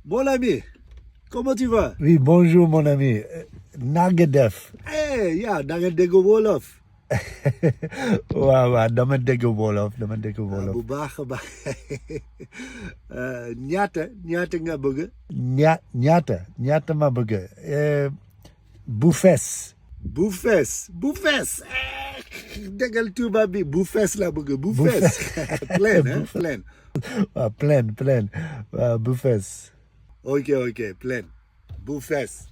Mon ami, comment tu vas? Oui, bonjour mon ami. Nagedef. Hey, yaa da nga dégg wolof. waaw dama dégg wolof Bu baax a baax ñaata nga bëgg. ñaata ma bëgg. bu fees. bu fees déggal tubaab bi bu fees la bëgg bu fees. plein hein plein. waaw plein waaw bu fees. ok plein bu fees.